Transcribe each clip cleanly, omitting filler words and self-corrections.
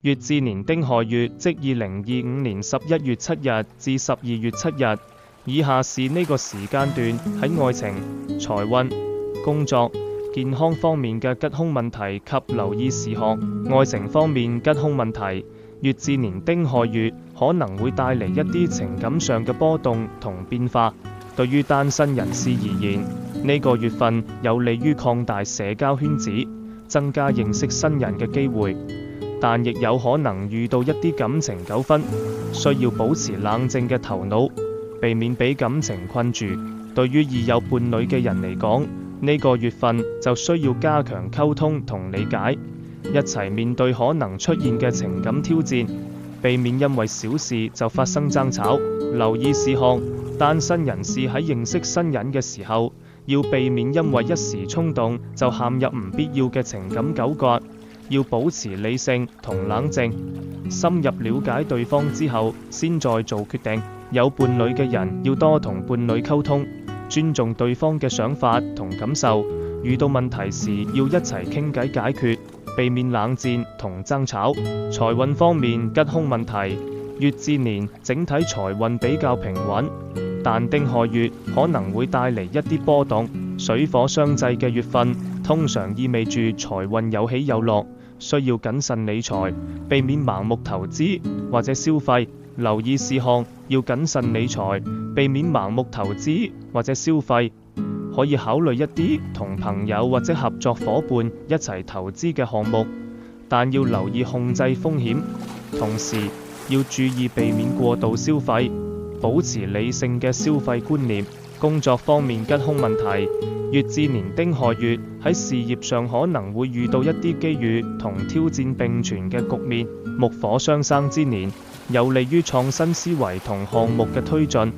乙至年丁亥月，即2025年11月7日至12月7日，以下是呢個時間段喺愛情、財運、工作、健康方面嘅吉凶問題及留意事項。愛情方面吉凶問題，乙至年丁亥月可能會帶嚟一啲情感上嘅波動同變化。對於單身人士而言，呢個月份有利於擴大社交圈子，增加認識新人嘅機會。但亦有可能遇到一啲感情糾紛，需要保持冷靜嘅頭腦，避免俾感情困住。對於已有伴侶嘅人嚟講，呢個月份就需要加強溝通同理解，一齊面對可能出現嘅情感挑戰，避免因為小事就發生爭吵。留意事項：單身人士喺認識新人嘅時候，要避免因為一時衝動就陷入唔必要嘅情感糾葛。要保持理性同冷靜，深入了解對方之後，先再做決定。有伴侶嘅人要多同伴侶溝通，尊重對方嘅想法同感受。遇到問題時要一齊傾偈解決，避免冷戰同爭吵。財運方面吉凶問題，乙至年整體財運比較平穩，但丁亥月可能會帶嚟一啲波動。水火相濟嘅月份通常意味住財運有起有落，需要謹慎理財，避免盲目投資或者消費。留意事項：要謹慎理財，避免盲目投資或者消費。可以考慮一啲同朋友或者合作夥伴一齊投資嘅項目，但要留意控制風險，同時要注意避免過度消費，保持理性嘅消費觀念。工作方面吉凶問題，乙至年丁亥月喺事業上可能會遇到一啲機遇同挑戰並存嘅局面。木火相生之年，有利於創新思維同項目嘅推進，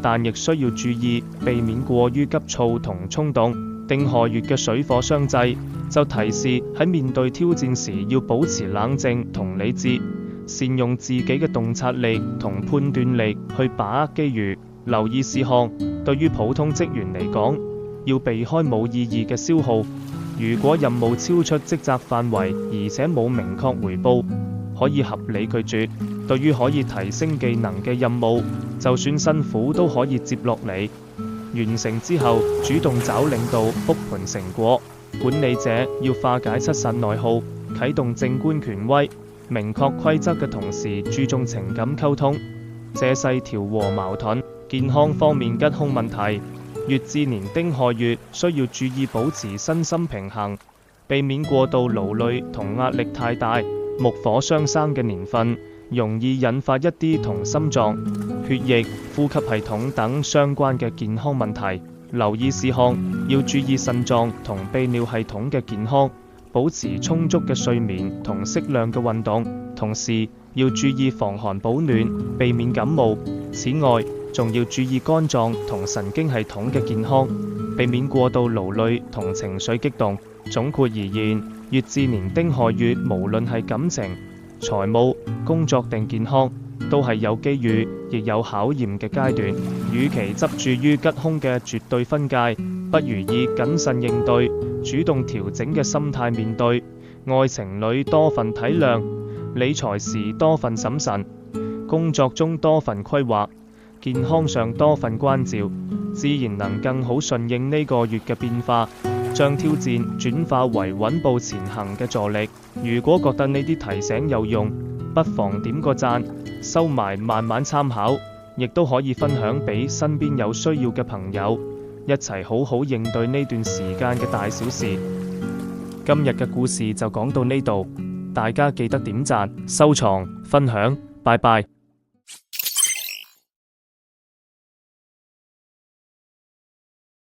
但亦需要注意避免過於急躁同衝動。丁亥月嘅水火相濟，就提示喺面對挑戰時要保持冷靜同理智，善用自己嘅洞察力同判斷力去把握機遇。留意事項：對於普通職員嚟講，要避開冇意義嘅消耗。如果任務超出職責範圍，而且冇明確回報，可以合理拒絕。對於可以提升技能嘅任務，就算辛苦都可以接落嚟。完成之後，主動找領導復盤成果。管理者要化解七煞內耗，啟動正官權威，明確規則嘅同時，注重情感溝通，借勢調和矛盾。健康方面吉凶問題，乙至年丁亥月需要注意保持身心平衡，避免過度勞累同壓力太大。木火相生嘅年份，容易引發一啲同心臟、血液、呼吸系統等相關嘅健康問題。留意事項：要注意腎臟同泌尿系統嘅健康，保持充足嘅睡眠同適量嘅運動，同時要注意防寒保暖，避免感冒。此外，仲要注意肝臟同神經系統嘅健康，避免過度勞累同情緒激動。總括而言，乙至年丁亥月無論係感情、財務、工作定健康，都係有機遇亦有考驗嘅階段。與其執著於吉凶嘅絕對分界，不如以謹慎應對、主動調整嘅心態面對。愛情裏多份體諒，理財時多份審慎，工作中多份規劃，健康上多份關照，自然能更好順應呢個月嘅變化，將挑戰轉化為穩步前行嘅助力。如果覺得呢啲提醒有用，不妨點個讚，收埋慢慢參考，亦都可以分享俾身邊有需要嘅朋友，一齊好好應對呢段時間嘅大小事。今日嘅故事就講到呢度，大家記得點讚、收藏、分享，拜拜。